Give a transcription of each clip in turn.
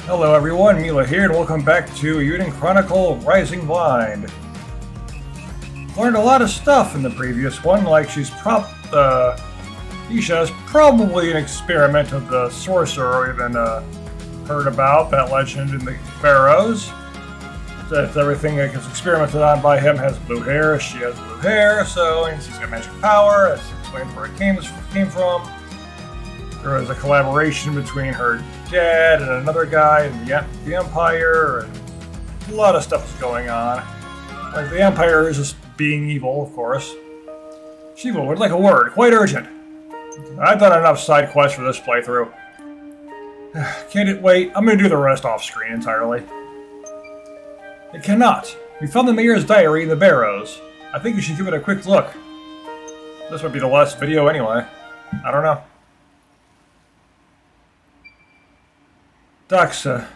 Hello everyone, Mila here, and welcome back to Eiyuden Chronicle Rising Blind. Learned a lot of stuff in the previous one, like Isha is probably an experiment of the sorcerer, even heard about that legend in the Barrows. That everything that gets experimented on by him has blue hair, she has blue hair, so and she's got magic power, that's explains where it came from. There was a collaboration between her dad and another guy in the Empire, and a lot of stuff is going on. Like, the Empire is just being evil, of course. Shiva would like a word, quite urgent. I've done enough side quests for this playthrough. Can't it wait? I'm gonna do the rest off screen entirely. It cannot. We found the mayor's diary in the Barrows. I think you should give it a quick look. This would be the last video anyway. I don't know. Doxa,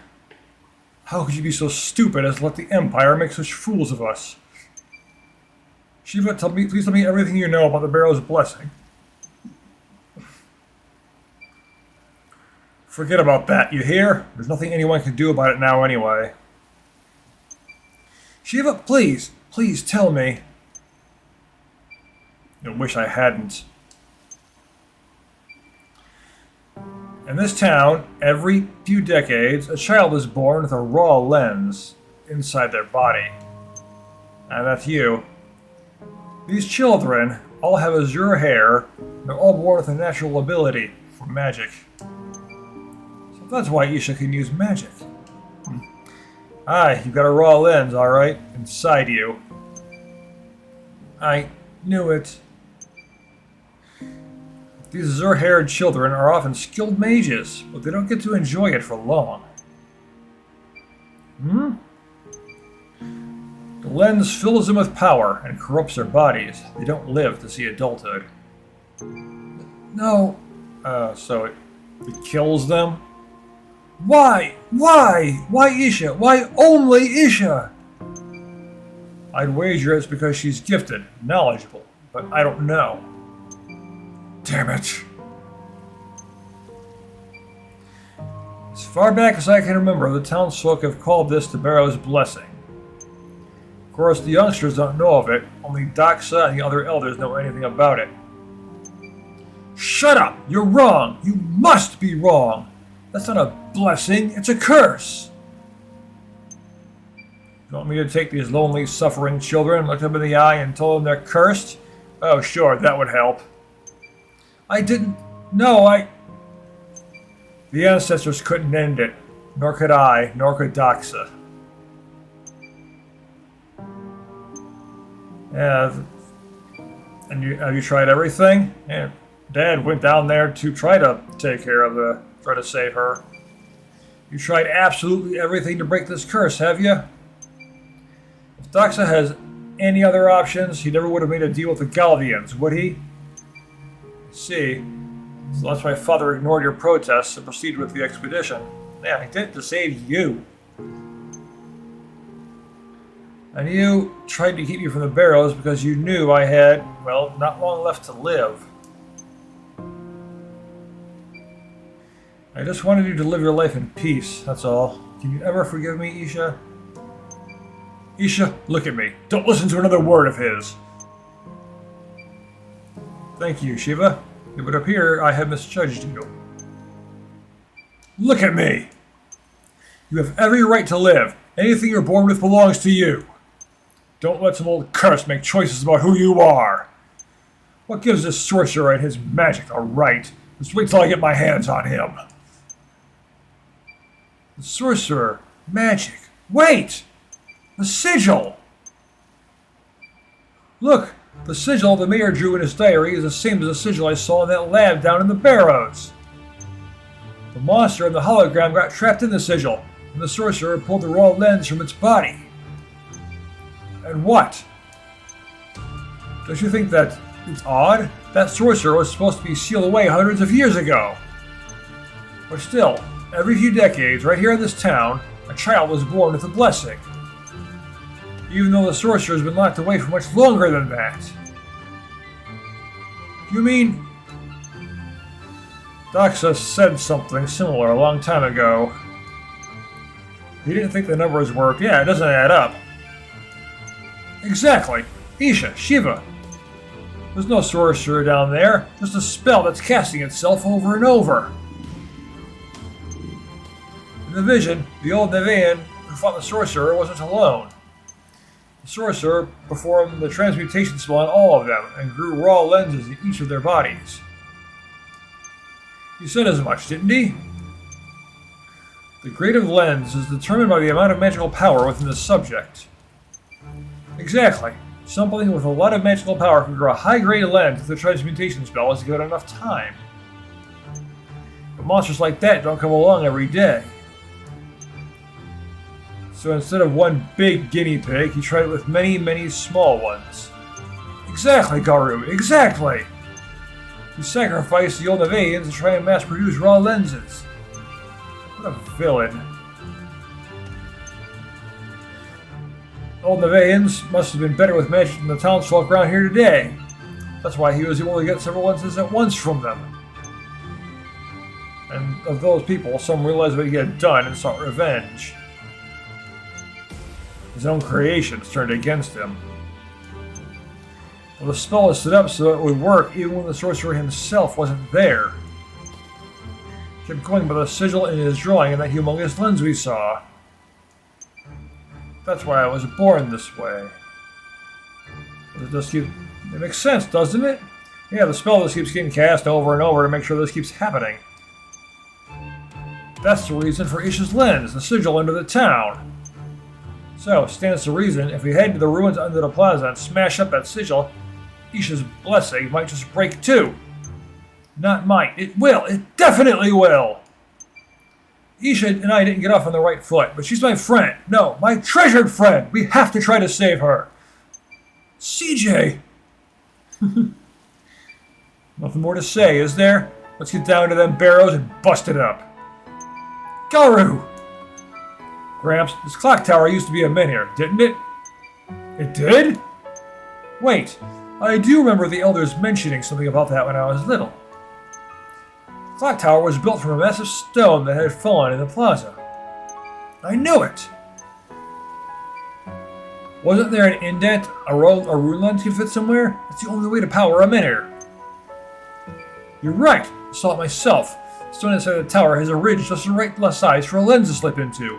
how could you be so stupid as to let the Empire make such fools of us? Shiva, please tell me everything you know about the Barrow's blessing. Forget about that, you hear? There's nothing anyone can do about it now anyway. Shiva, please tell me. I wish I hadn't. In this town, every few decades, a child is born with a raw lens inside their body. And that's you. These children all have azure hair, and they're all born with a natural ability for magic. So that's why Isha can use magic. Aye, you've got a raw lens, alright, inside you. I knew it. These azure-haired children are often skilled mages, but they don't get to enjoy it for long. The lens fills them with power and corrupts their bodies. They don't live to see adulthood. No. So it kills them? Why? Why? Why Isha? Why only Isha? I'd wager it's because she's gifted, knowledgeable, but I don't know. Damn it. As far back as I can remember, the townsfolk have called this the Barrow's blessing. Of course, the youngsters don't know of it, only Doxa and the other elders know anything about it. Shut up! You're wrong! You must be wrong! That's not a blessing, it's a curse! You want me to take these lonely, suffering children, look them in the eye, and tell them they're cursed? Oh, sure, that would help. I didn't... No, The ancestors couldn't end it. Nor could I, nor could Doxa. Yeah, and have you tried everything? Yeah, Dad went down there to try to take care of try to save her. You tried absolutely everything to break this curse, have you? If Doxa has any other options, he never would have made a deal with the Galvians, would he? See, so that's why Father ignored your protests and proceeded with the expedition. Yeah, he did it to save you. And you tried to keep me from the Barrows because you knew I had, well, not long left to live. I just wanted you to live your life in peace, that's all. Can you ever forgive me, Isha? Isha, look at me. Don't listen to another word of his. Thank you, Shiva. It would appear I have misjudged you. Look at me! You have every right to live. Anything you're born with belongs to you. Don't let some old curse make choices about who you are. What gives this sorcerer and his magic a right? Just wait till I get my hands on him. The sorcerer, magic. Wait! The sigil! Look! The sigil the mayor drew in his diary is the same as the sigil I saw in that lab down in the Barrows. The monster and the hologram got trapped in the sigil, and the sorcerer pulled the raw lens from its body. And what? Don't you think that it's odd? That sorcerer was supposed to be sealed away hundreds of years ago. But still, every few decades, right here in this town, a child was born with a blessing. Even though the sorcerer has been locked away for much longer than that. You mean... Doxa said something similar a long time ago. He didn't think the numbers worked. Yeah, it doesn't add up. Exactly. Isha, Shiva. There's no sorcerer down there. Just a spell that's casting itself over and over. In the vision, the old Nevaean who fought the sorcerer wasn't alone. The sorcerer performed the transmutation spell on all of them and grew raw lenses in each of their bodies. He said as much, didn't he? The grade of lens is determined by the amount of magical power within the subject. Exactly. Something with a lot of magical power can grow a high-grade lens if the transmutation spell is given enough time. But monsters like that don't come along every day. So instead of one big guinea pig, he tried it with many, many small ones. Exactly, Garu, exactly! He sacrificed the old Nevaeans to try and mass-produce raw lenses. What a villain. Old Nevaeans must have been better with magic than the townsfolk around here today. That's why he was able to get several lenses at once from them. And of those people, some realized what he had done and sought revenge. His own creations turned against him. Well, the spell was set up so it would work even when the sorcerer himself wasn't there. He kept going by the sigil in his drawing and that humongous lens we saw. That's why I was born this way. It makes sense, doesn't it? Yeah, the spell just keeps getting cast over and over to make sure this keeps happening. That's the reason for Isha's lens, the sigil into the town. So, stands to reason, if we head to the ruins under the plaza and smash up that sigil, Isha's blessing might just break too. Not might, it will, it definitely will! Isha and I didn't get off on the right foot, but she's my friend. No, my treasured friend! We have to try to save her! CJ! Nothing more to say, is there? Let's get down to them barrows and bust it up. Garu! Gramps, this clock tower used to be a menhir, didn't it? It did? Wait, I do remember the elders mentioning something about that when I was little. The clock tower was built from a massive stone that had fallen in the plaza. I knew it! Wasn't there an indent a rune lens could fit somewhere? It's the only way to power a menhir. You're right, I saw it myself. The stone inside the tower has a ridge just the right size for a lens to slip into.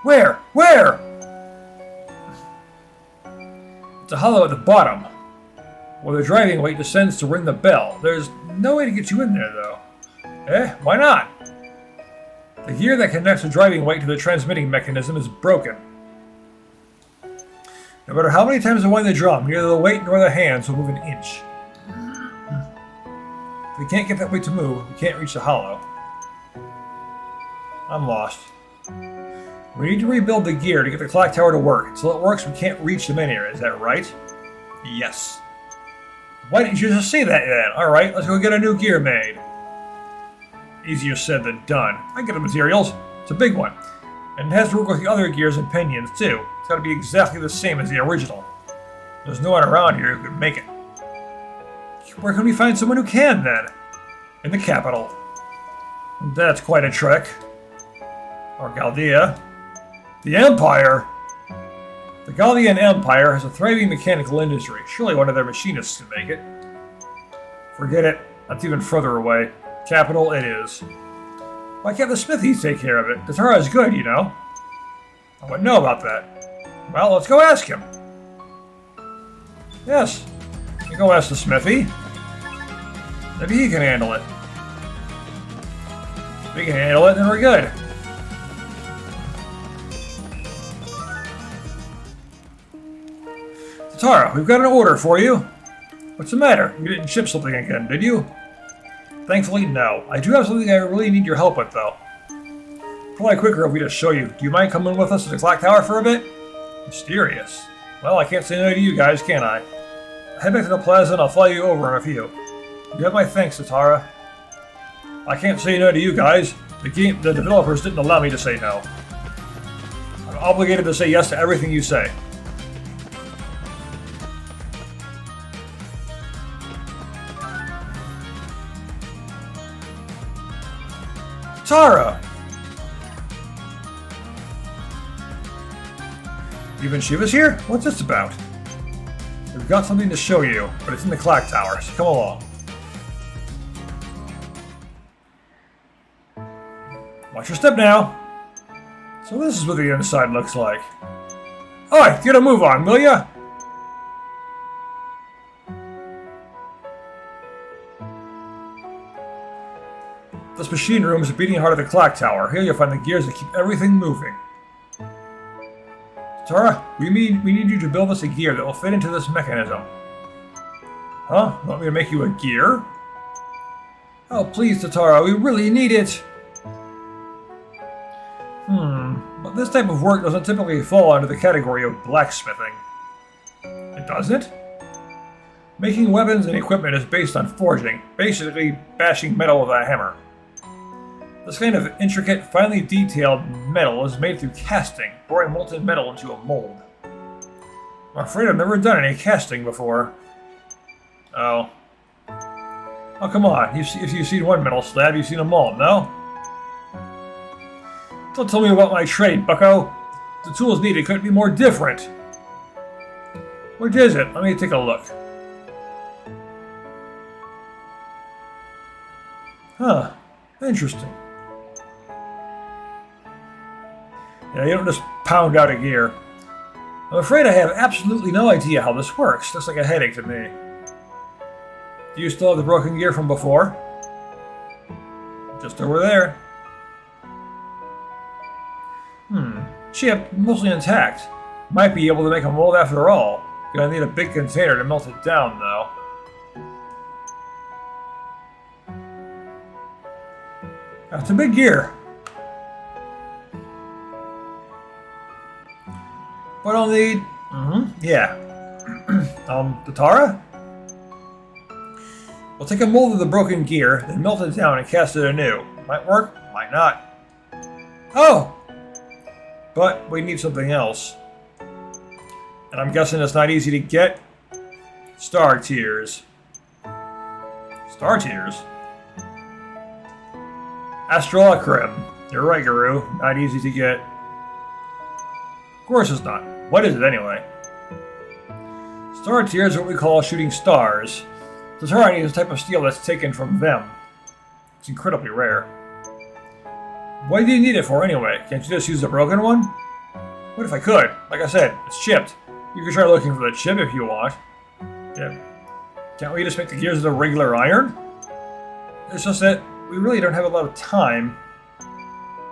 Where? Where? It's a hollow at the bottom, where the driving weight descends to ring the bell. There's no way to get you in there, though. Eh? Why not? The gear that connects the driving weight to the transmitting mechanism is broken. No matter how many times I wind the drum, neither the weight nor the hands will move an inch. If we can't get that weight to move, we can't reach the hollow. I'm lost. We need to rebuild the gear to get the clock tower to work. Until it works, we can't reach the menhir. Is that right? Yes. Why didn't you just say that then? Alright, let's go get a new gear made. Easier said than done. I get the materials. It's a big one. And it has to work with the other gears and pinions, too. It's got to be exactly the same as the original. There's no one around here who could make it. Where can we find someone who can, then? In the capital. That's quite a trek. Or Galdea. The Empire? The Galdean Empire has a thriving mechanical industry. Surely one of their machinists can make it. Forget it. That's even further away. Capital it is. Why can't the smithies take care of it? Tatara is good, you know. I wouldn't know about that. Well, let's go ask him. Yes. You go ask the smithy. Maybe he can handle it. If we can handle it, then we're good. Tatara, we've got an order for you. What's the matter? You didn't ship something again, did you? Thankfully, no. I do have something I really need your help with, though. Probably quicker if we just show you. Do you mind coming with us to the clock tower for a bit? Mysterious. Well, I can't say no to you guys, can I? Head back to the plaza and I'll fly you over in a few. You have my thanks, Tatara. I can't say no to you guys. The developers didn't allow me to say no. I'm obligated to say yes to everything you say. Tara! Even Shiva's here? What's this about? We've got something to show you, but it's in the clock tower, so come along. Watch your step now. So this is what the inside looks like. Alright, get a move on, will ya? This machine room is the beating heart of the clock tower. Here you'll find the gears that keep everything moving. Tara, we need you to build us a gear that will fit into this mechanism. Huh? Want me to make you a gear? Oh, please, Tatara, we really need it! But this type of work doesn't typically fall under the category of blacksmithing. It doesn't? Making weapons and equipment is based on forging, basically bashing metal with a hammer. This kind of intricate, finely detailed metal is made through casting, pouring molten metal into a mold. I'm afraid I've never done any casting before. Oh. Oh, come on. If you've seen one metal slab, you've seen them all, no? Don't tell me about my trade, bucko. The tools needed couldn't be more different. What is it? Let me take a look. Huh. Interesting. Yeah, you don't just pound out a gear. I'm afraid I have absolutely no idea how this works. Looks like a headache to me. Do you still have the broken gear from before? Just over there. Chip, mostly intact. Might be able to make a mold after all. Gonna need a big container to melt it down, though. That's a big gear. But I'll need... yeah. Tatara? We'll take a mold of the broken gear, then melt it down and cast it anew. Might work, might not. Oh! But we need something else. And I'm guessing it's not easy to get. Star Tears. Star Tears? Astrolacrim. You're right, Guru. Not easy to get. Of course it's not. What is it anyway? Star Tears are what we call shooting stars. Tatara needs a type of steel that's taken from them. It's incredibly rare. What do you need it for anyway? Can't you just use the broken one? What if I could? Like I said, it's chipped. You can try looking for the chip if you want. Yeah. Can't we just make the gears of the regular iron? It's just that we really don't have a lot of time.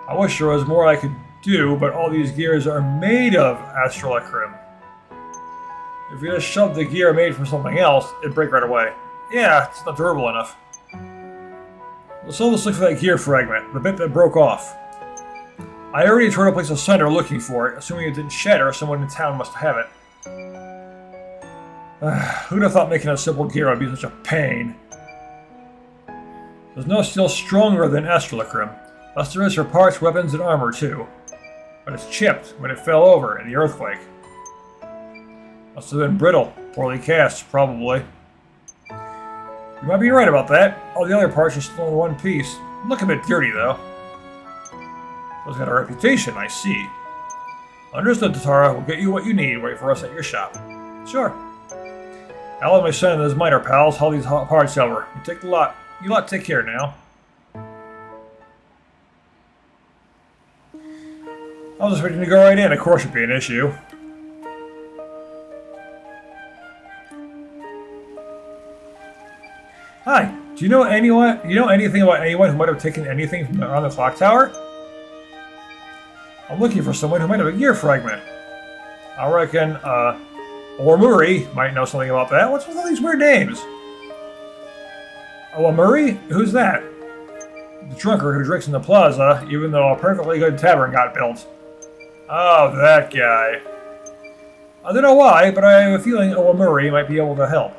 I wish there was more I could do, but all these gears are made of Astrolacrim. If you just shoved the gear made from something else, it'd break right away. Yeah, it's not durable enough. Let's all just look for that gear fragment, the bit that broke off. I already tried to place a sender looking for it, assuming it didn't shatter, someone in town must have it. Who'd have thought making a simple gear would be such a pain? There's no steel stronger than Astrolacrim, thus there is for parts, weapons, and armor too. But it's chipped when it fell over in the earthquake. Must have been brittle, poorly cast, probably. You might be right about that. All the other parts are still in one piece. Look a bit dirty, though. It's got a reputation, I see. Understood, Tatara. We'll get you what you need. Wait for us at your shop. Sure. I'll let my son and his miner pals haul these parts over. You take the lot. You lot take care now. I was just waiting to go right in. Of course it'd be an issue. Hi. Do you know anyone? You know anything about anyone who might have taken anything from around the clock tower? I'm looking for someone who might have a gear fragment. I reckon, Omuri might know something about that. What's with all these weird names? Omuri? Who's that? The drunkard who drinks in the plaza, even though a perfectly good tavern got built. Oh, that guy. I don't know why, but I have a feeling Omuri might be able to help.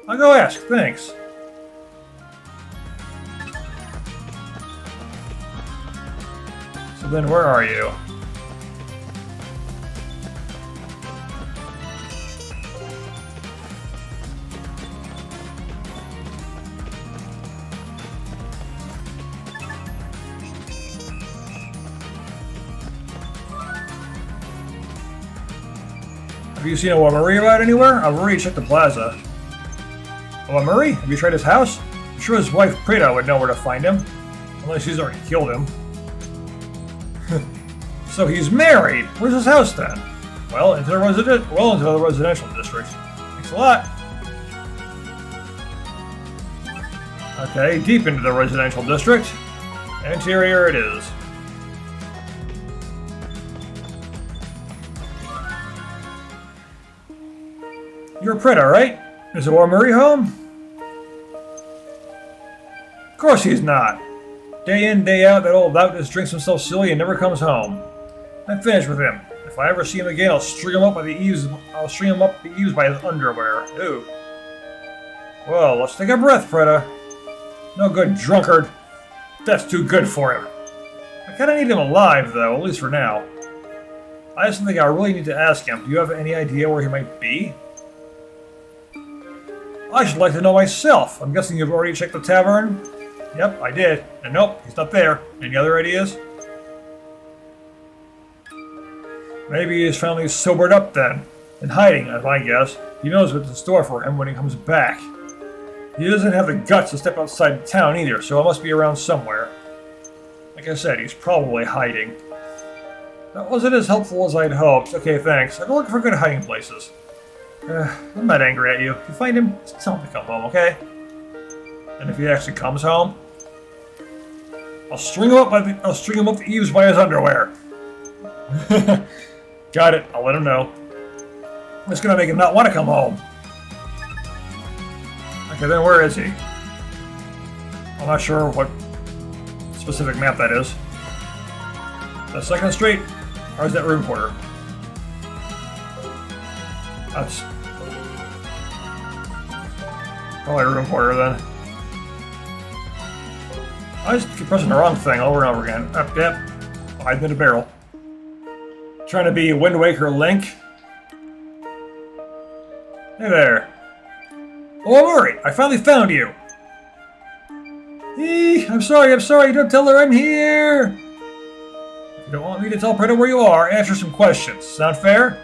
I'll go ask, thanks. So then where are you? Have you seen Marie about anywhere? I've already checked the plaza. Marie? Have you tried his house? I'm sure his wife Prita would know where to find him. Unless she's already killed him. So he's married. Where's his house then? Well, into the residential district. Thanks a lot. Okay, deep into the residential district. Interior it is. You're Prita, right? Is Marie home? Of course he's not. Day in, day out, that old lout just drinks himself silly and never comes home. I'm finished with him. If I ever see him again, I'll string him up by the eaves. I'll string him up the eaves by his underwear. Ooh. Well, let's take a breath, Prita. No good drunkard. That's too good for him. I kinda need him alive, though, at least for now. I just think I really need to ask him. Do you have any idea where he might be? I should like to know myself. I'm guessing you've already checked the tavern? Yep, I did. And nope, he's not there. Any other ideas? Maybe he's finally sobered up then. And hiding, as I guess. He knows what's in store for him when he comes back. He doesn't have the guts to step outside town either, so it must be around somewhere. Like I said, he's probably hiding. That wasn't as helpful as I'd hoped. Okay, thanks. I've been looking for good hiding places. I'm not angry at you. If you find him, just tell him to come home, okay? And if he actually comes home, I'll string him up the eaves by his underwear. Got it. I'll let him know. It's gonna make him not want to come home. Okay, then where is he? I'm not sure what specific map that is. The 2nd Street? Or is that room porter? That's probably a room porter then. I just keep pressing the wrong thing over and over again. Yep. Hiding in a barrel. Trying to be Wind Waker Link. Hey there. Oh, Murray, I finally found you. I'm sorry, don't tell her I'm here. If you don't want me to tell Prita where you are, answer some questions. Sound fair?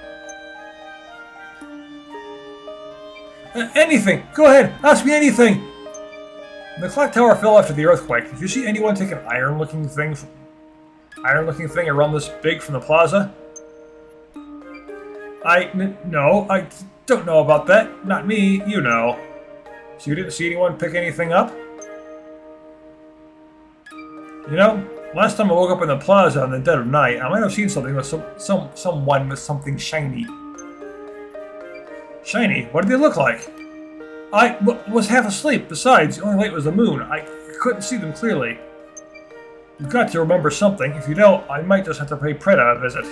Anything. Go ahead, ask me anything. The clock tower fell after the earthquake. Did you see anyone take an iron-looking thing around this big from the plaza? No, I don't know about that. Not me, you know. So you didn't see anyone pick anything up? You know, last time I woke up in the plaza in the dead of night, I might have seen something with someone with something shiny. Shiny? What did they look like? I was half asleep. Besides, the only light was the moon. I couldn't see them clearly. You've got to remember something. If you don't, I might just have to pay Prita a visit.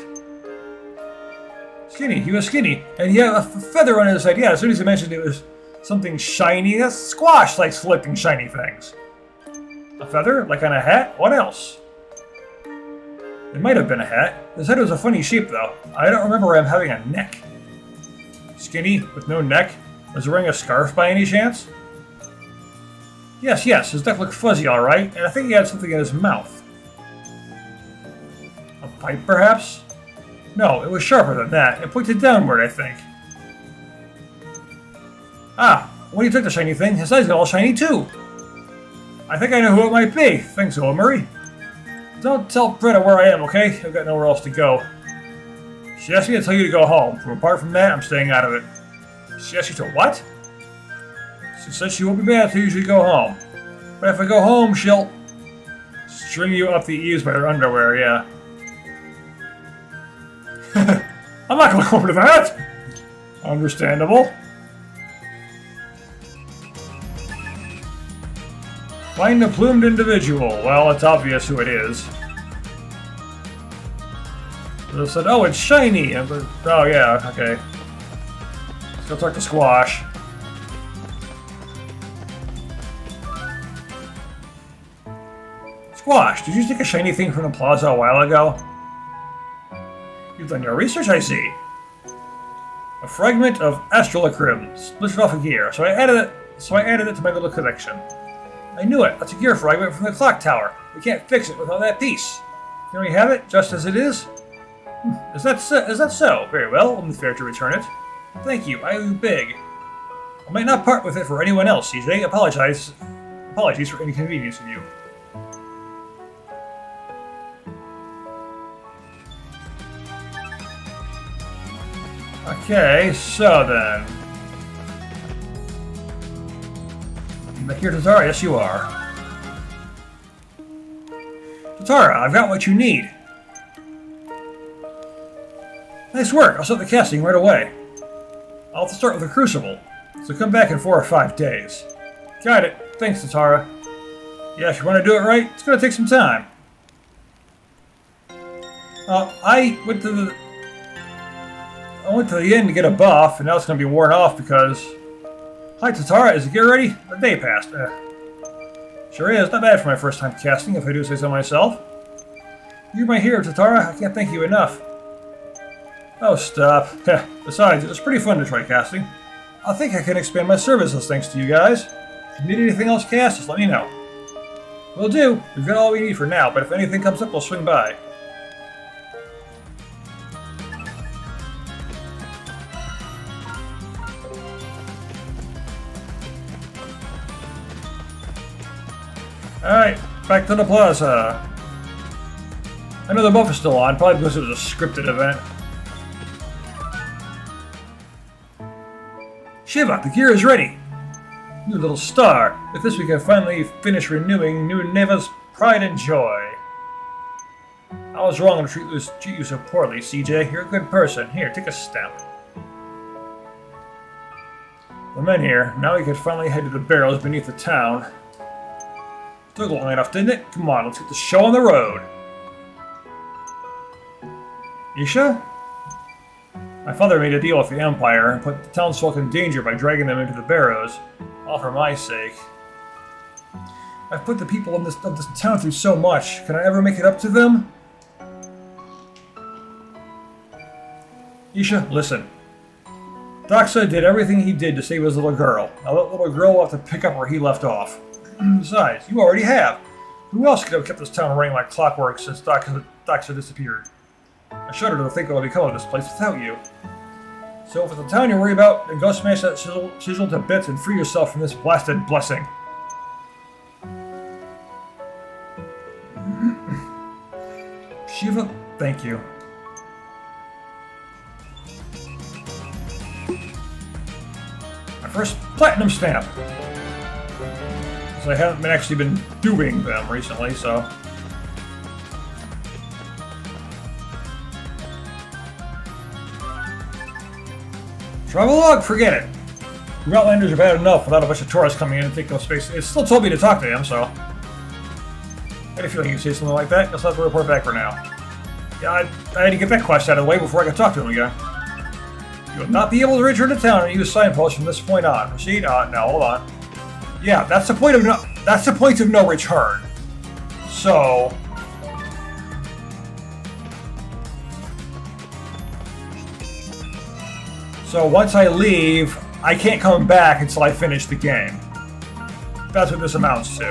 Skinny. He was skinny. And he had a feather on his head. Yeah, as soon as he mentioned it was something shiny, that's Squash likes collecting shiny things. A feather? Like on a hat? What else? It might have been a hat. His head was a funny shape, though. I don't remember him having a neck. Skinny, with no neck? Was he wearing a scarf by any chance? Yes, his neck looked fuzzy, alright, and I think he had something in his mouth. A pipe, perhaps? No, it was sharper than that. It pointed downward, I think. Ah, when he took the shiny thing, his eyes got all shiny too. I think I know who it might be. Thanks, Murray. Don't tell Prita where I am, okay? I've got nowhere else to go. She asked me to tell you to go home. Apart from that, I'm staying out of it. She asked you to what? She said she won't be mad until you usually go home. But if I go home, she'll string you up the eaves by her underwear, yeah. I'm not going home to that! Understandable. Find a plumed individual. Well, it's obvious who it is. They said, oh, it's shiny. And oh, yeah, okay. Let's go talk to Squash. Squash, did you take a shiny thing from the plaza a while ago? You've done your research, I see. A fragment of Astrolacrim, split off a gear, so I added it to my little collection. I knew it. That's a gear fragment from the clock tower. We can't fix it without that piece. Can we have it just as it is? Is that so? Very well, only fair to return it. Thank you, I owe you big. I might not part with it for anyone else, CJ. Apologies for inconveniencing you. Okay, so then. Back here, Tatara. Yes, you are. Tatara, I've got what you need. Nice work. I'll start the casting right away. I'll have to start with the Crucible, so come back in 4 or 5 days. Got it. Thanks, Tatara. Yeah, if you want to do it right, it's going to take some time. I went to the inn to get a buff, and now it's going to be worn off because... Hi, Tatara. Is it get ready? The day passed. Sure is. Not bad for my first time casting, if I do say so myself. You're my hero, Tatara. I can't thank you enough. Oh, stop. Besides, it was pretty fun to try casting. I think I can expand my services thanks to you guys. If you need anything else cast, just let me know. Will do. We've got all we need for now, but if anything comes up, we'll swing by. Alright, back to the plaza. I know the buff is still on, probably because it was a scripted event. Shiva, the gear is ready! You little star, with this we can finally finish renewing New Neva's pride and joy. I was wrong to treat you so poorly, CJ. You're a good person. Here, take a stamp. The men here, now we can finally head to the barrows beneath the town. Took long enough, didn't it? Come on, let's get the show on the road. Isha? My father made a deal with the Empire and put the townsfolk in danger by dragging them into the barrows, all for my sake. I've put the people of this town through so much. Can I ever make it up to them? Isha, listen. Doxa did everything he did to save his little girl. Now that little girl will have to pick up where he left off. Besides, you already have. Who else could have kept this town running like clockwork since Doxa disappeared? I shudder to think what would become of this place without you. So if it's the town you worry about, then go smash that chisel to bits and free yourself from this blasted blessing. Shiva, thank you. My first platinum stamp. So I haven't actually been doing them recently, so... Travel log, forget it. You Outlanders are bad enough without a bunch of tourists coming in and taking up space. It still told me to talk to him, so... I had a feeling you'd say something like that. I'll have to report back for now. Yeah, I had to get that quest out of the way before I could talk to him again. You will not be able to return to town and use signposts from this point on. Proceed? No, hold on. Yeah, that's the point of no return. So... So once I leave, I can't come back until I finish the game. That's what this amounts to.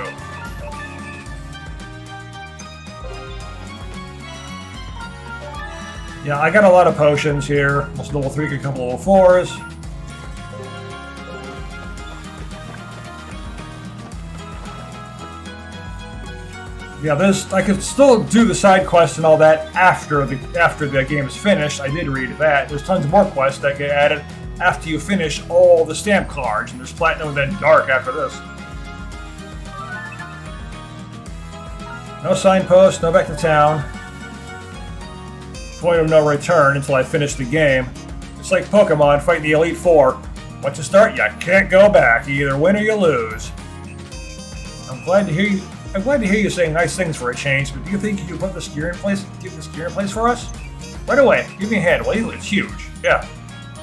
Yeah, I got a lot of potions here. Most level 3, a couple level 4s. Yeah, I could still do the side quests and all that after the game is finished. I did read that. There's tons more quests that get added after you finish all the stamp cards, and there's Platinum and then Dark after this. No signpost, no back to town. Point of no return until I finish the game. It's like Pokemon fighting the Elite Four. Once you start, you can't go back. You either win or you lose. I'm glad to hear you saying nice things for a change, but do you think you can put this gear in place? Get this gear in place for us? Right away. Give me a hand, will you? It's huge. Yeah,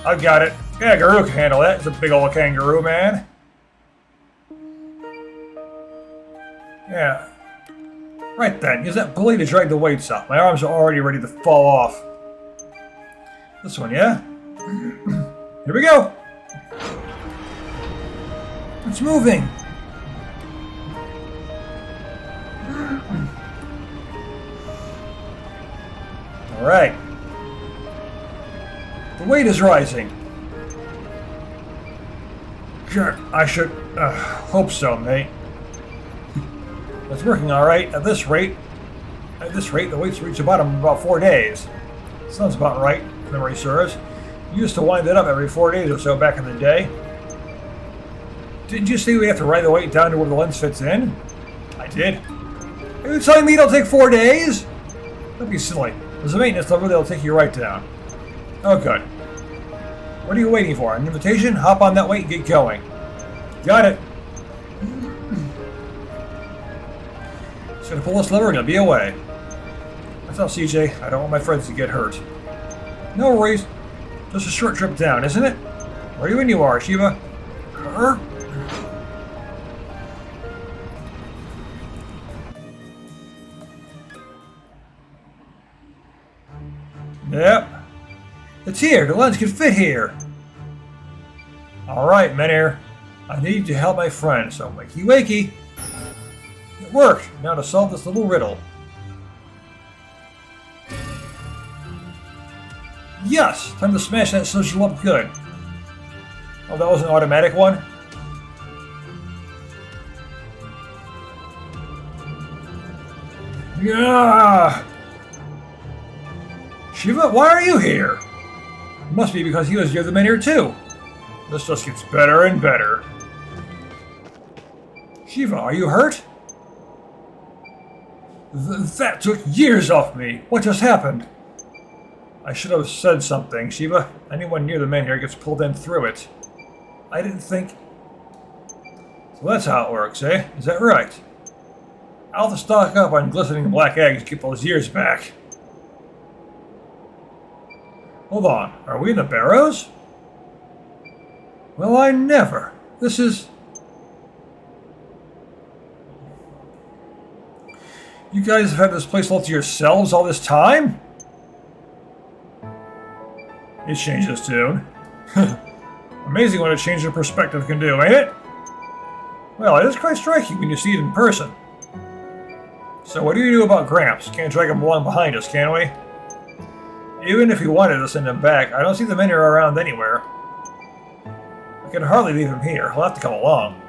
I've got it. Yeah, Garou can handle that. It's a big old kangaroo, man. Yeah. Right then. Use that pulley to drag the weights up. My arms are already ready to fall off. This one, yeah? Here we go. It's moving. Alright. The weight is rising. Sure, I should hope so, mate. It's working all right. At this rate, the weight's reach the bottom in about 4 days. Sounds about right, if memory serves. You used to wind it up every 4 days or so back in the day. Didn't you say we have to ride the weight down to where the lens fits in? I did. Are you telling me it'll take 4 days? Don't be silly. There's a maintenance lever that'll take you right down. Oh, good. What are you waiting for? An invitation? Hop on that weight and get going. Got it. Just gonna pull this lever and you'll be away. That's all, CJ. I don't want my friends to get hurt. No worries. Just a short trip down, isn't it? Where do you when you are, Shiva? Her? Yep. It's here. The lens can fit here. Alright, Menhir. I need to help my friend, so wakey wakey. It worked. Now to solve this little riddle. Yes! Time to smash that social up good. Oh, that was an automatic one? Yeah! Shiva, why are you here? It must be because he was near the Menhir too. This just gets better and better. Shiva, are you hurt? That took years off me. What just happened? I should have said something, Shiva. Anyone near the Menhir gets pulled in through it. I didn't think... So that's how it works, eh? Is that right? I'll have to stock up on glistening black eggs to get those years back. Hold on, are we in the Barrows? Well, I never. This is... You guys have had this place all to yourselves all this time? It changes tune. Amazing what a change of perspective can do, ain't it? Well, it is quite striking when you see it in person. So what do you do about Gramps? Can't drag him along behind us, can we? Even if we wanted to send him back, I don't see the Menhir around anywhere. I can hardly leave him here. He'll have to come along.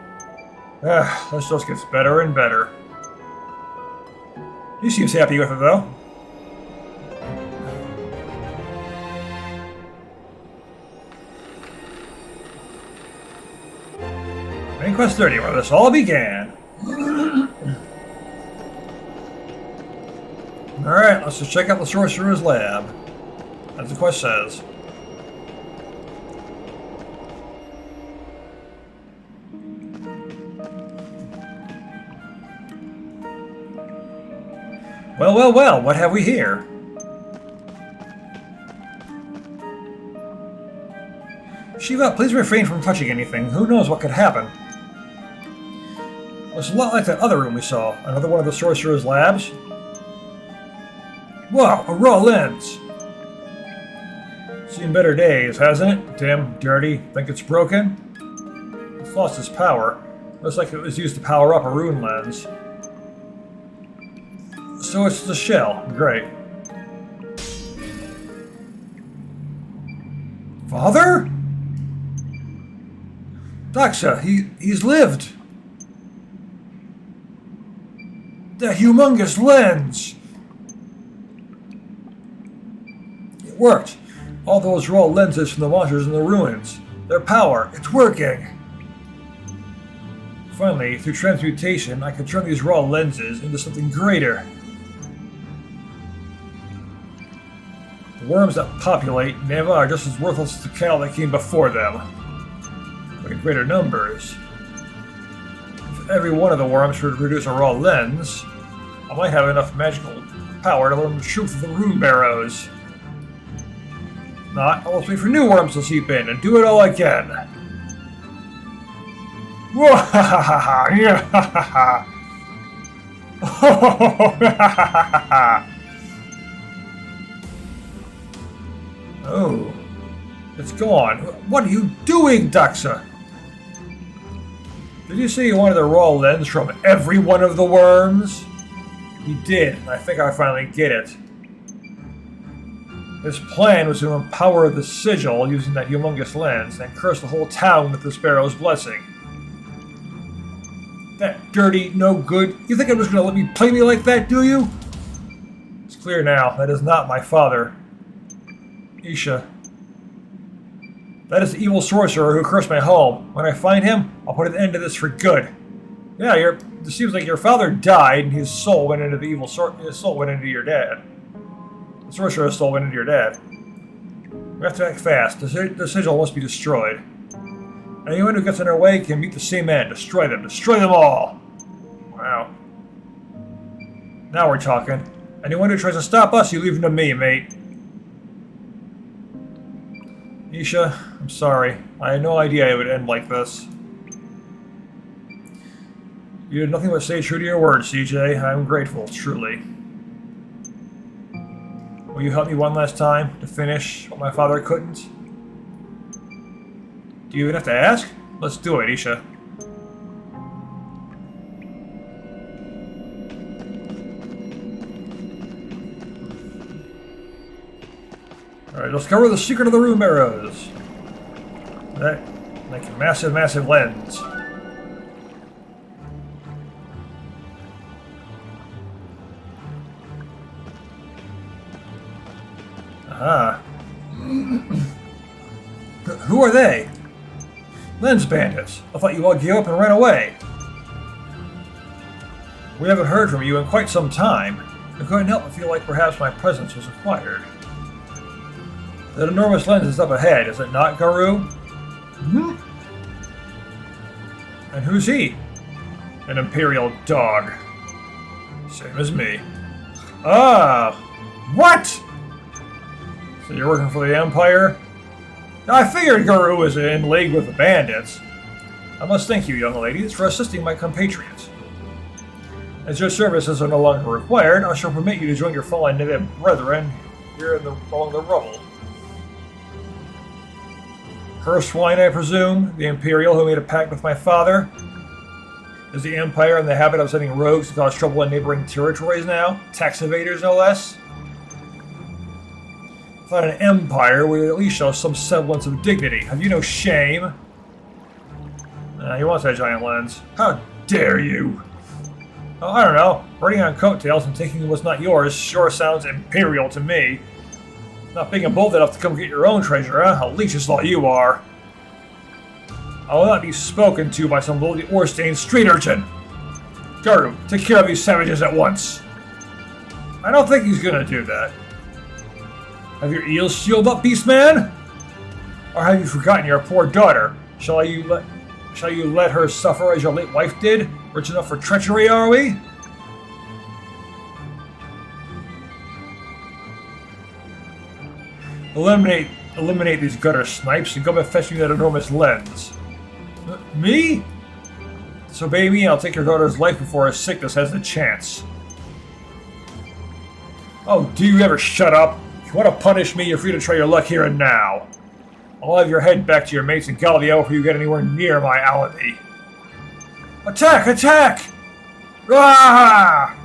This just gets better and better. He seems happy with it, though. Main Quest 30, where this all began. Alright, let's just check out the Sorcerer's Lab. As the quest says. Well, well, well, what have we here? Shiva, please refrain from touching anything. Who knows what could happen? Looks a lot like that other room we saw. Another one of the Sorcerer's Labs. Wow, a raw lens! Seen better days, hasn't it? Dim, dirty, think it's broken? It's lost its power. Looks like it was used to power up a rune lens. So it's the shell. Great. Father? Daxa, he's lived. The humongous lens! It worked. All those raw lenses from the monsters in the ruins. Their power, it's working! Finally, through transmutation, I can turn these raw lenses into something greater. The worms that populate Neva are just as worthless as the cattle that came before them. But in greater numbers. If every one of the worms were to produce a raw lens, I might have enough magical power to learn the truth of the Rune Barrows. Not, I'll wait for new worms to seep in and do it all again. Wahahaha! Yeah! Oh, it's gone. What are you doing, Daxa? Did you say you wanted the raw lens from every one of the worms? You did, and I think I finally get it. His plan was to empower the sigil using that humongous lens and curse the whole town with the Sparrow's blessing. That dirty, no good. You think I'm just gonna let me play me like that, do you? It's clear now, that is not my father. Isha. That is the evil sorcerer who cursed my home. When I find him, I'll put an end to this for good. Yeah, it seems like your father died and his soul went into the evil his soul went into your dad. The sorcerer's soul went into your dad. We have to act fast. The sigil must be destroyed. Anyone who gets in our way can meet the same end. Destroy them. Destroy them all! Wow. Now we're talking. Anyone who tries to stop us, you leave them to me, mate. Isha, I'm sorry. I had no idea it would end like this. You did nothing but stay true to your word, CJ. I'm grateful, truly. Will you help me one last time to finish what my father couldn't? Do you even have to ask? Let's do it, Isha. Alright, discover the secret of the room arrows. That, like a massive, massive lens. Aha. Who are they? Lens bandits. I thought you all gave up and ran away. We haven't heard from you in quite some time. I couldn't help but feel like perhaps my presence was required. That enormous lens is up ahead, is it not, Garou? Mm-hmm. And who's he? An Imperial dog. Same as me. Ah! What? So you're working for the Empire? I figured Garou was in league with the bandits. I must thank you, young ladies, for assisting my compatriots. As your services are no longer required, I shall permit you to join your fallen native brethren here along the rubble. Her swine, I presume, the Imperial who made a pact with my father? Is the Empire in the habit of sending rogues to cause trouble in neighboring territories now? Tax evaders, no less? I thought an Empire would at least show some semblance of dignity. Have you no shame? He wants that giant lens. How dare you? Oh, I don't know. Riding on coattails and taking what's not yours sure sounds Imperial to me. Not big and bold enough to come get your own treasure, huh? A leech is all you are. I will not be spoken to by some lowly Orstein street urchin. Garou, take care of these savages at once. I don't think he's gonna do that. Have your eels sealed up, Beastman? Or have you forgotten your poor daughter? Shall you let her suffer as your late wife did? Rich enough for treachery, are we? Eliminate these gutter snipes and go and fetch me that enormous lens. Me? Disobey me and I'll take your daughter's life before her sickness has the chance. Oh, do you ever shut up? If you want to punish me, you're free to try your luck here and now. I'll have your head back to your mates in Galileo before you get anywhere near my Ality. Attack! Attack! Ah!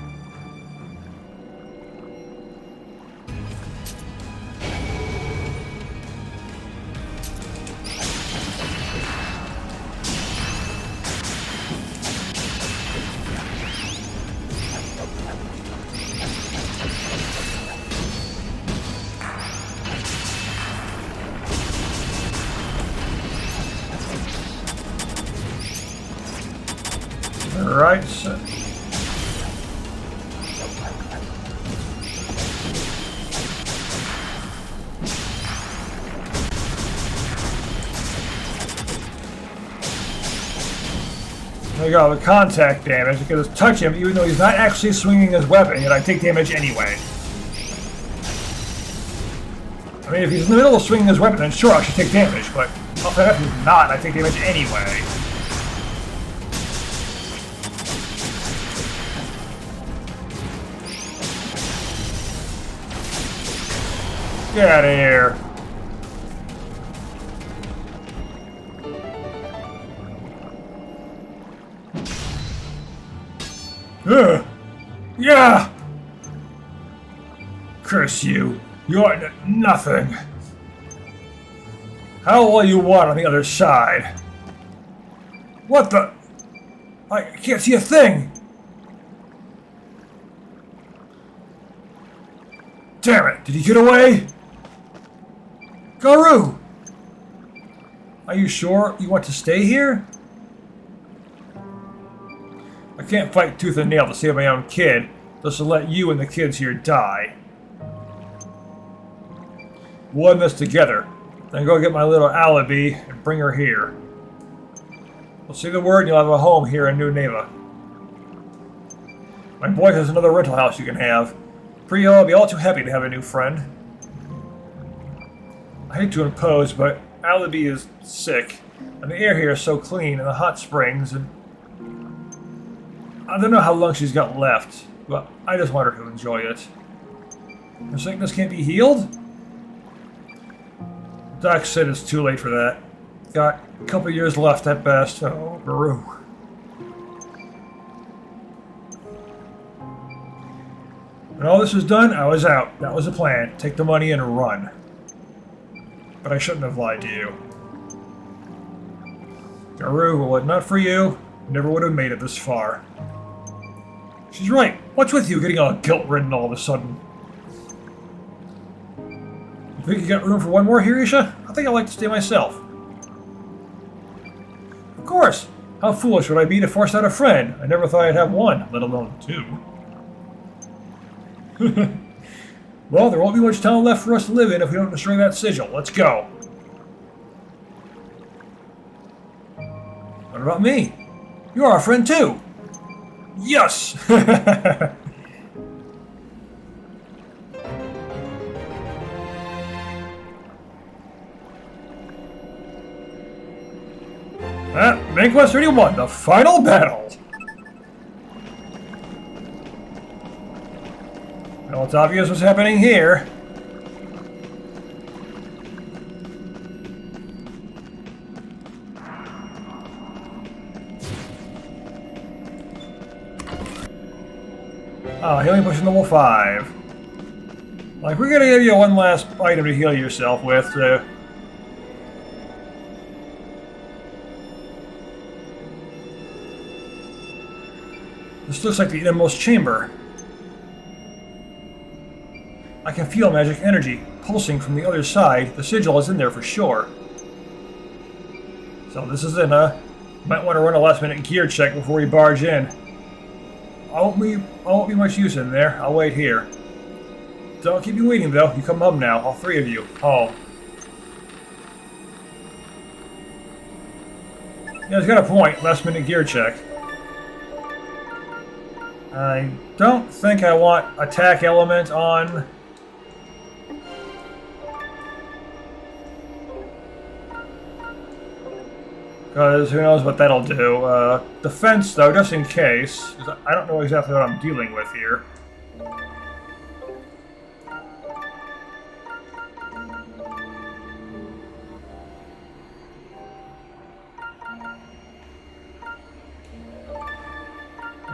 Right, so. There you go, the contact damage, because touch him even though he's not actually swinging his weapon, yet I take damage anyway. I mean, if he's in the middle of swinging his weapon, then sure, I should take damage, but if he's not, I take damage anyway. Get out of here. Ugh. Yeah! Curse you. You're nothing. How will you want on the other side? What the? I can't see a thing! Damn it! Did he get away? Garou! Are you sure you want to stay here? I can't fight tooth and nail to save my own kid, just to let you and the kids here die. We'll end this together. Then go get my little alibi and bring her here. We'll say the word and you'll have a home here in New Neva. My boy has another rental house you can have. Priya will be all too happy to have a new friend. I hate to impose, but Alibi is sick, and the air here is so clean, and the hot springs, and I don't know how long she's got left, but I just want her to enjoy it. Her sickness can't be healed? Doc said it's too late for that. Got a couple years left at best. Oh, Garou. When all this was done, I was out. That was the plan. Take the money and run. But I shouldn't have lied to you. Garou, were it not for you, never would have made it this far. She's right. What's with you getting all guilt-ridden all of a sudden? You think you got room for one more here, Isha? I think I'd like to stay myself. Of course! How foolish would I be to force out a friend? I never thought I'd have one, let alone two. Well, there won't be much town left for us to live in if we don't destroy that sigil. Let's go. What about me? You're our friend too. Yes! Main Quest 31, the final battle! Well, it's obvious what's happening here. Oh, healing potion level 5. Like, we're gonna give you one last item to heal yourself with, so... This looks like the innermost chamber. I can feel magic energy pulsing from the other side. The sigil is in there for sure. So this is it, huh? Might want to run a last-minute gear check before we barge in. I won't be much use in there. I'll wait here. Don't keep you waiting, though. You come home now, all three of you. Home. Yeah, he's got a point. Last-minute gear check. I don't think I want attack element on... Because who knows what that'll do. Defense, though, just in case. I don't know exactly what I'm dealing with here.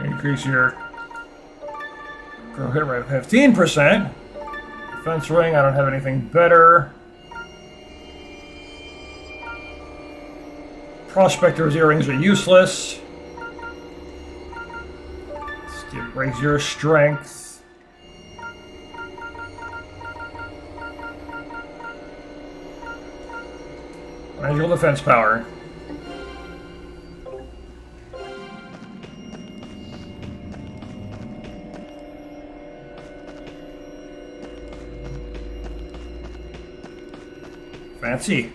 Increase your hit rate by 15%. Defense ring, I don't have anything better. Prospector's earrings are useless. Raise your strength. Magical defense power. Fancy.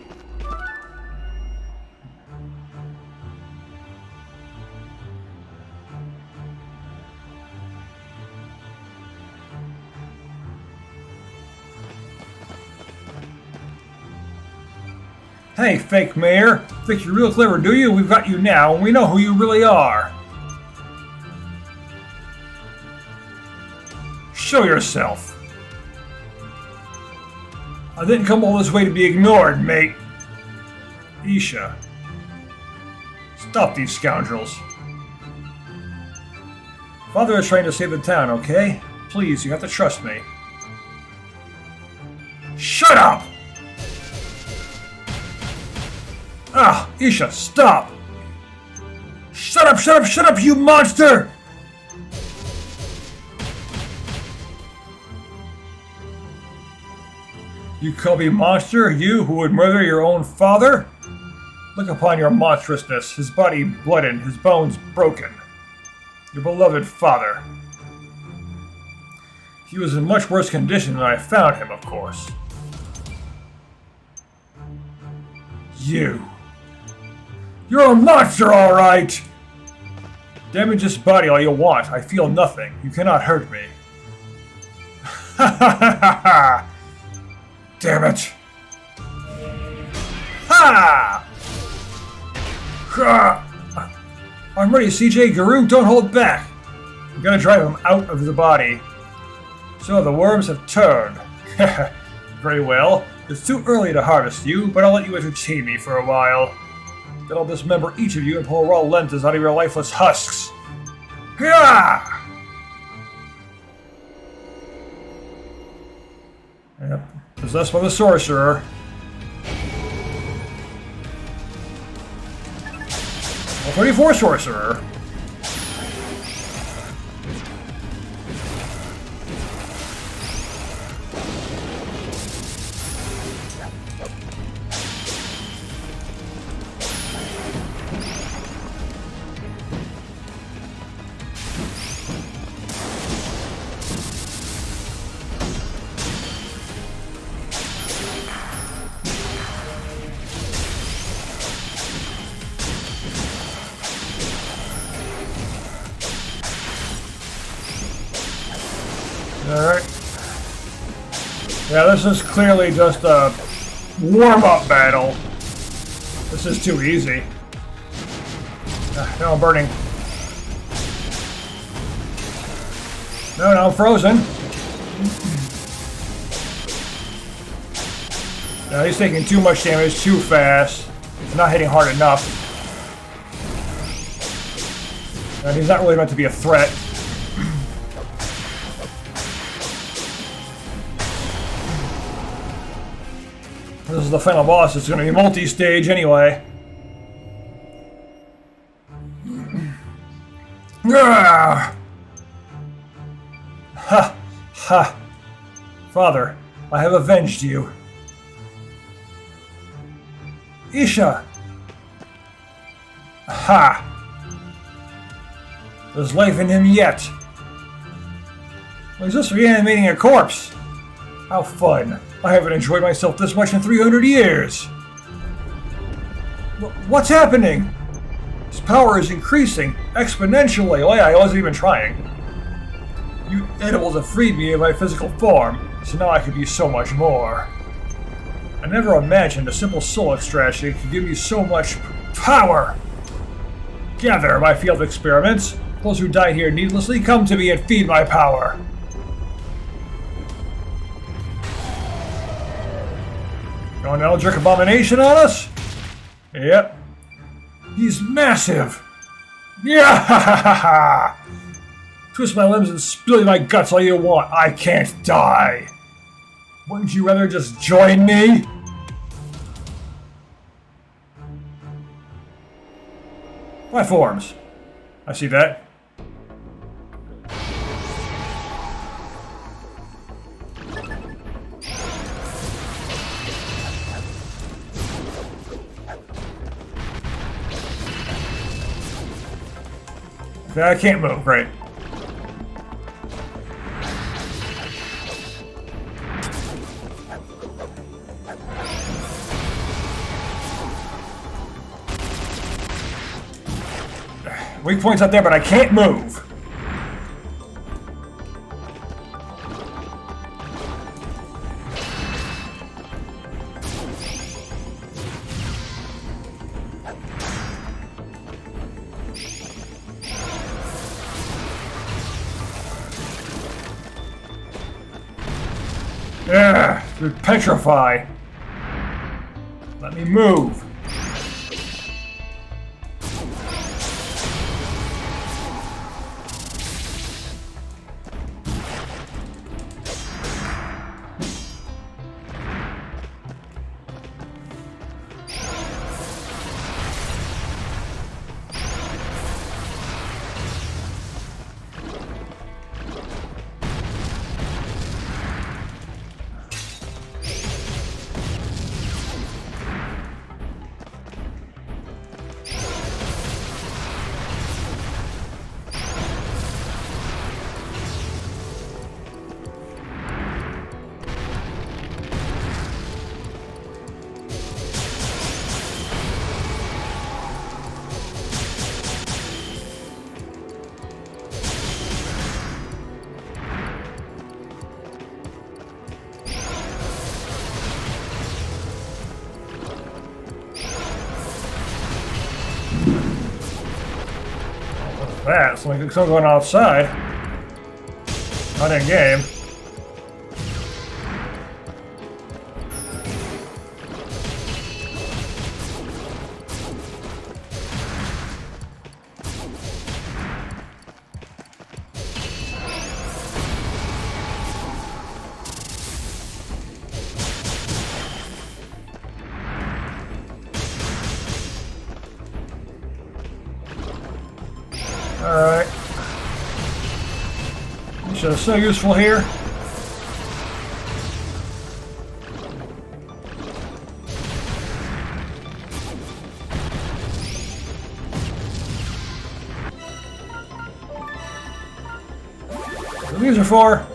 Hey, fake mayor. Think you're real clever, do you? We've got you now, and we know who you really are. Show yourself. I didn't come all this way to be ignored, mate. Isha. Stop these scoundrels. Father is trying to save the town, okay? Please, you have to trust me. Shut up! Ah, Isha, stop! Shut up, shut up, shut up, you monster! You call me monster, you who would murder your own father? Look upon your monstrousness, his body blooded, his bones broken. Your beloved father. He was in much worse condition than I found him, of course. You. You're a monster, all right! Damage this body all you want. I feel nothing. You cannot hurt me. Ha ha ha ha ha! Damn it! Ha! Ha! I'm ready, CJ. Guru, don't hold back. I'm gonna drive him out of the body. So the worms have turned. Very well. It's too early to harvest you, but I'll let you entertain me for a while. Then I'll dismember each of you and pull raw lenses out of your lifeless husks. Yeah! Yep. Possessed by the sorcerer. Well, 34 sorcerer. Alright. Yeah, this is clearly just a warm-up battle. This is too easy. No, I'm burning. No, I'm frozen. No, he's taking too much damage too fast. He's not hitting hard enough. And he's not really meant to be a threat. This is the final boss. It's going to be multi-stage anyway. Ha! Ha! Father, I have avenged you. Isha! Ha! There's life in him yet. He's just reanimating a corpse. How fun. I haven't enjoyed myself this much in 300 years! What's happening? His power is increasing exponentially. Oh yeah, I wasn't even trying. You animals have freed me of my physical form, so now I could be so much more. I never imagined a simple soul extraction could give me so much power! Gather, my field experiments. Those who die here needlessly, come to me and feed my power. Going Eldritch Abomination on us? Yep. He's massive! Yeah! Twist my limbs and spill my guts all you want. I can't die! Wouldn't you rather just join me? Platforms. I see that. I can't move, right? Weak points up there, but I can't move. Petrify. Let me move. that? Something going on outside. Not in game. Alright. Which is so useful here. What these are for?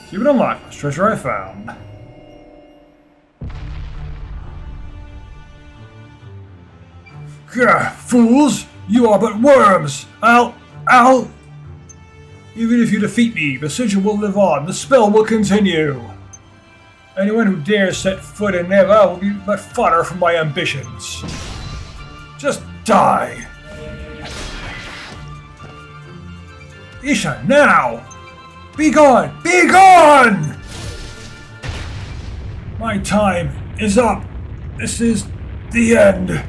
Keep it unlocked. This treasure I found. Gah, fools! You are but worms! I'll... Even if you defeat me, the sigil will live on. The spell will continue. Anyone who dares set foot in Neva will be but fodder for my ambitions. Just die! Isha, now! Be gone! Be gone! My time is up. This is the end.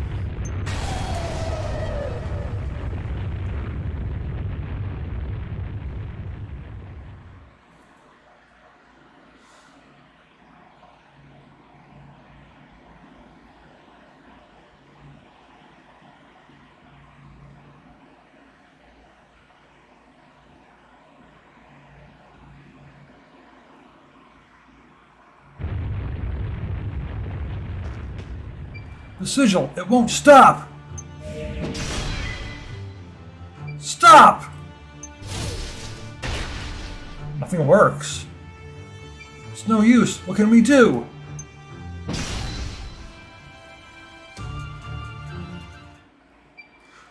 The sigil, it won't stop! Stop! Nothing works. It's no use. What can we do?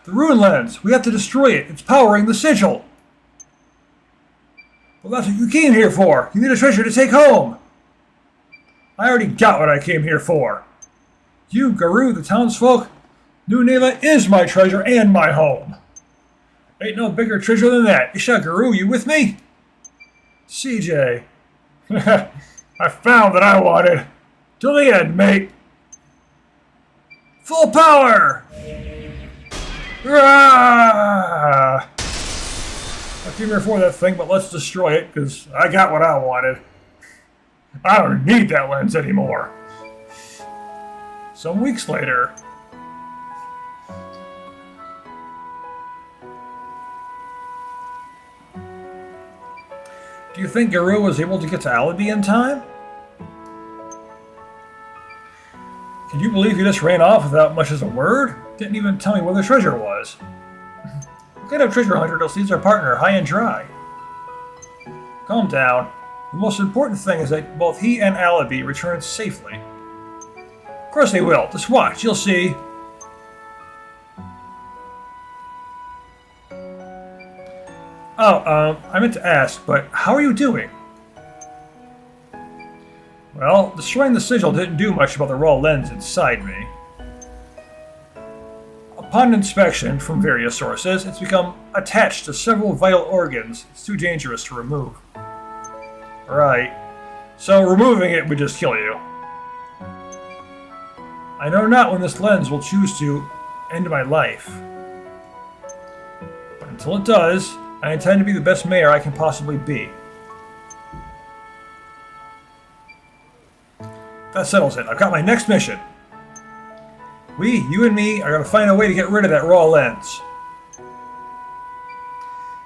The Ruin Lens! We have to destroy it! It's powering the sigil! Well, that's what you came here for! You need a treasure to take home! I already got what I came here for! You, Garou, the townsfolk, New Neva is my treasure and my home. Ain't no bigger treasure than that. Isha, Garou, you with me? CJ. I found what I wanted. To the end, mate. Full power! Ah! I came here for that thing, but let's destroy it, because I got what I wanted. I don't need that lens anymore. Some weeks later. Do you think Garou was able to get to Alibi in time? Can you believe he just ran off without much as a word? Didn't even tell me where the treasure was. What kind of treasure hunter just leaves our partner high and dry? Calm down. The most important thing is that both he and Alibi return safely. Of course they will. Just watch. You'll see. Oh, I meant to ask, but how are you doing? Well, destroying the sigil didn't do much about the raw lens inside me. Upon inspection from various sources, it's become attached to several vital organs. It's too dangerous to remove. Right. So removing it would just kill you. I know not when this lens will choose to end my life. But until it does, I intend to be the best mayor I can possibly be. That settles it. I've got my next mission. You and me, are going to find a way to get rid of that raw lens.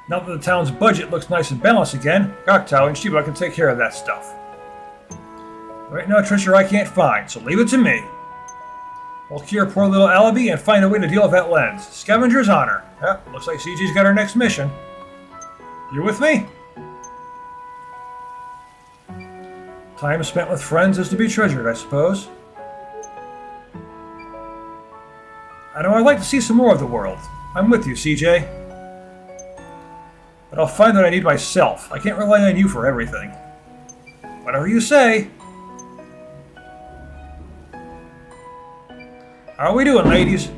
Now that the town's budget looks nice and balanced again, Goktaw and Shiba can take care of that stuff. Right now, treasure I can't find, so leave it to me. We'll cure poor little Alibi and find a way to deal with that lens. Scavenger's honor. Yep, looks like CG's got our next mission. You with me? Time spent with friends is to be treasured, I suppose. I know I'd like to see some more of the world. I'm with you, CJ. But I'll find that I need myself. I can't rely on you for everything. Whatever you say. How are we doing, ladies?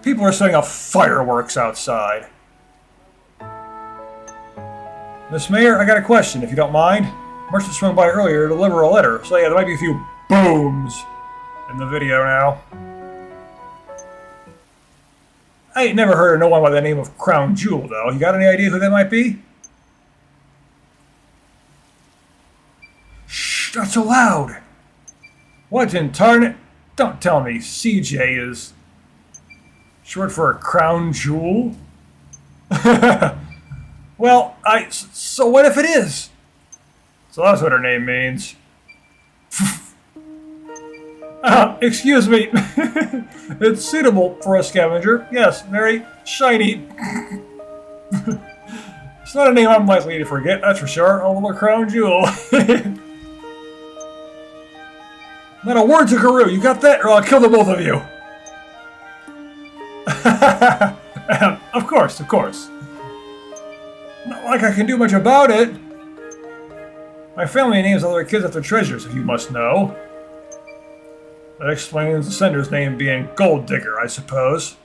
People are setting off fireworks outside. Miss Mayor, I got a question, if you don't mind. Merchant swung by earlier to deliver a letter, so yeah, there might be a few booms in the video now. I ain't never heard of no one by the name of Crown Jewel, though. You got any idea who that might be? Shh, not so loud. What in tarn... Don't tell me CJ is short for a Crown Jewel? Well, so what if it is? So that's what her name means. Excuse me. It's suitable for a scavenger. Yes, very shiny. It's not a name I'm likely to forget, that's for sure. A little Crown Jewel. Not a word to Karoo, you got that? Or I'll kill the both of you. Of course, of course. Not like I can do much about it. My family names all their kids after treasures, if you must know. That explains the sender's name being Gold Digger, I suppose.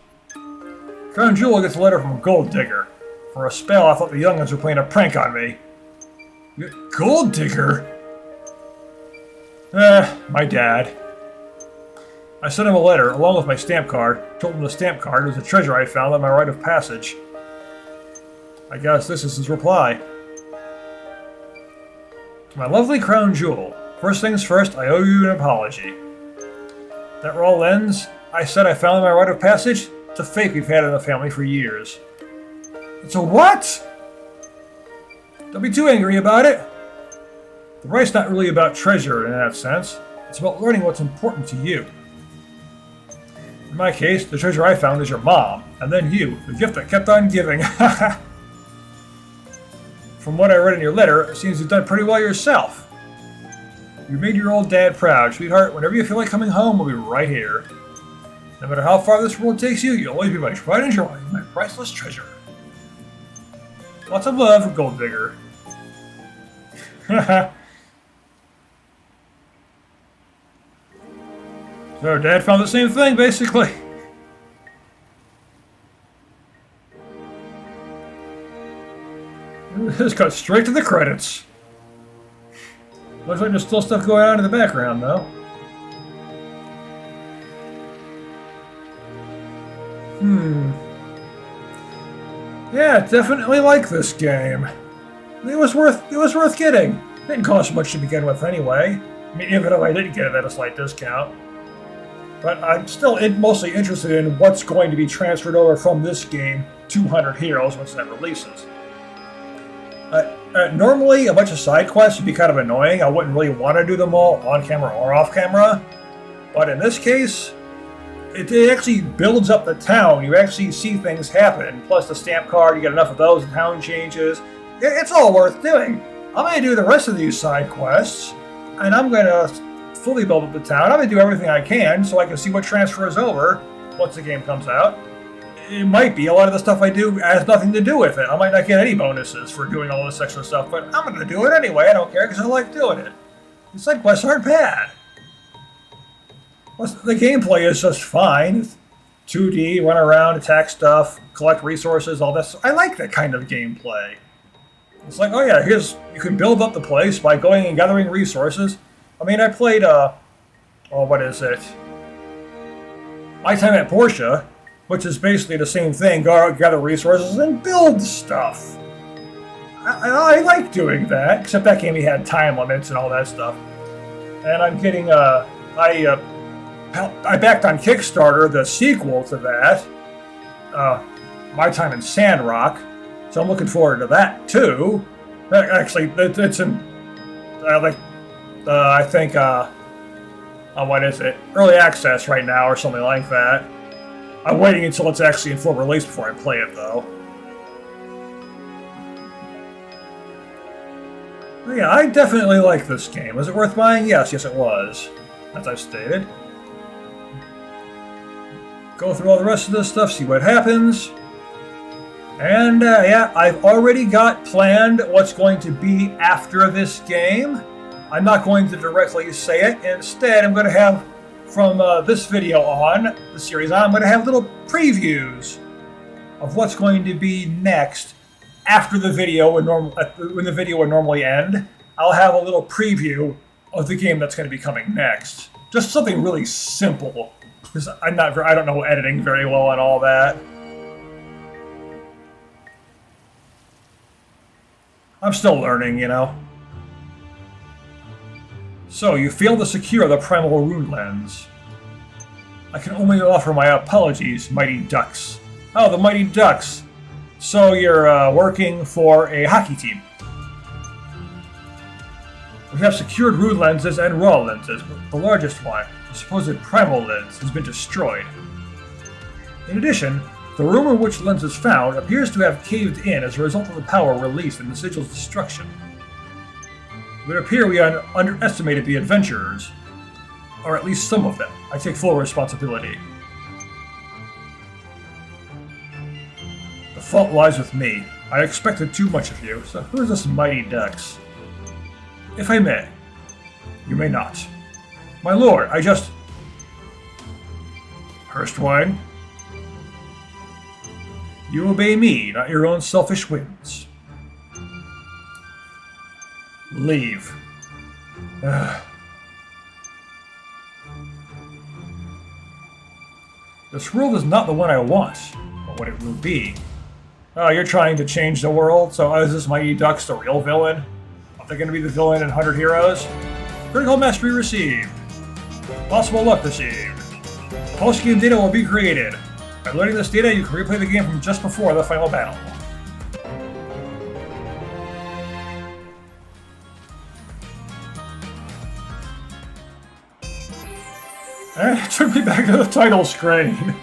Crown Jewel gets a letter from Gold Digger. For a spell, I thought the young'uns were playing a prank on me. Gold Digger? My dad. I sent him a letter, along with my stamp card. Told him the stamp card was a treasure I found on my rite of passage. I guess this is his reply. To my lovely Crown Jewel, first things first, I owe you an apology. That raw lens I said I found in my rite of passage? It's a fake we've had in the family for years. It's a what? Don't be too angry about it. The rite's not really about treasure in that sense. It's about learning what's important to you. In my case, the treasure I found is your mom, and then you, the gift that kept on giving. From what I read in your letter, it seems you've done pretty well yourself. You made your old dad proud, sweetheart. Whenever you feel like coming home, we'll be right here. No matter how far this world takes you, you'll always be my pride and joy, my priceless treasure. Lots of love, Gold Digger. So Dad found the same thing, basically. This got straight to the credits. Looks like there's still stuff going on in the background, though. Yeah, definitely like this game. It was worth getting. It didn't cost much to begin with, anyway. I mean, even if I did get it at a slight discount. But I'm still mostly interested in what's going to be transferred over from this game to 100 Heroes once that releases. Normally, a bunch of side quests would be kind of annoying. I wouldn't really want to do them all on camera or off camera. But in this case, it actually builds up the town. You actually see things happen. Plus the stamp card, you get enough of those, the town changes. It's all worth doing. I'm going to do the rest of these side quests, and I'm going to fully build up the town. I'm going to do everything I can so I can see what transfers over once the game comes out. It might be a lot of the stuff I do has nothing to do with it. I might not get any bonuses for doing all this extra stuff, but I'm going to do it anyway. I don't care because I like doing it. The side quests aren't bad. Plus, the gameplay is just fine. It's 2D, run around, attack stuff, collect resources, all that. I like that kind of gameplay. It's like, oh yeah, you can build up the place by going and gathering resources. I mean, I played, what is it? My Time at Portia, which is basically the same thing, go out, gather resources, and build stuff. I like doing that, except that game had time limits and all that stuff. And I'm getting, I backed on Kickstarter the sequel to that, My Time in Sandrock, so I'm looking forward to that, too. Actually, it's in, I think, what is it? Early access right now, or something like that. I'm waiting until it's actually in full release before I play it, though. But yeah, I definitely like this game. Was it worth buying? Yes, it was, as I've stated. go through all the rest of this stuff, see what happens. And yeah, I've already got planned what's going to be after this game. I'm not going to directly say it. Instead, I'm going to have, from this video on, the series on, I'm going to have little previews of what's going to be next after the video when the video would normally end. I'll have a little preview of the game that's going to be coming next. Just something really simple, because I don't know editing very well and all that. I'm still learning, you know. So, you failed to secure the Primal Rune Lens. I can only offer my apologies, Mighty Ducks. Oh, the Mighty Ducks. So you're working for a hockey team. We have secured rune lenses and raw lenses, but the largest one, the supposed Primal Lens, has been destroyed. In addition, the room in which the lens is found appears to have caved in as a result of the power released in the sigil's destruction. It would appear we underestimated the adventurers, or at least some of them. I take full responsibility. The fault lies with me. I expected too much of you, so who is this Mighty Ducks? If I may. You may not. My lord, I just... Hurstwine? You obey me, not your own selfish whims. Leave. This world is not the one I want, but what it will be. Oh, you're trying to change the world, so is this Mighty Ducks the real villain? Are they going to be the villain in 100 Heroes? Critical Mastery received. Possible luck received. Post-game data will be created. By learning this data, you can replay the game from just before the final battle. And it took me back to the title screen.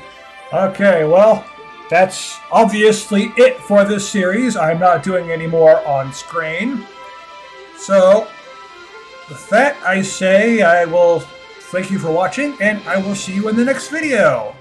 Okay, well, that's obviously it for this series. I'm not doing any more on screen. So, with that, I say I will thank you for watching, and I will see you in the next video.